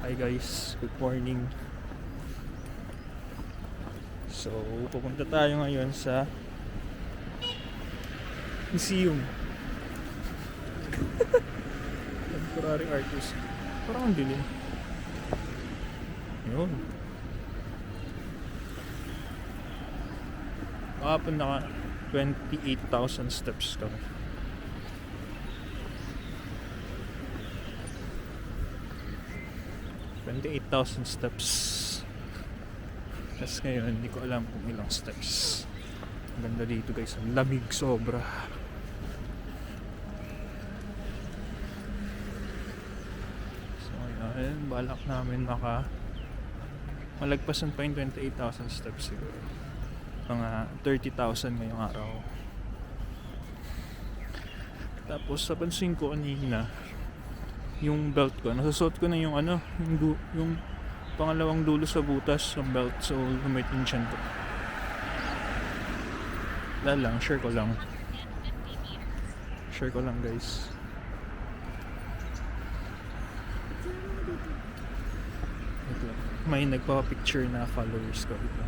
Hi guys, good morning. So, pupunta tayo ngayon sa museum. Temporary artist. Parang ang dilim. Yun. Kahapon naka 28,000 steps kami. Steps. Tapos ngayon, hindi ko alam kung ilang steps. Ang ganda dito guys, ang lamig sobra. So ngayon, balak namin malagpasan pa yung 28,000 steps siguro. Mga 30,000 ngayong araw. Tapos sa pansin ko kanina, yung belt ko, nasusot ko na yung yung pangalawang dulo sa butas ng belt, so lumit yung chan ko. Wala lang, share ko lang guys. Ito, may nagpapapicture na followers ko ito.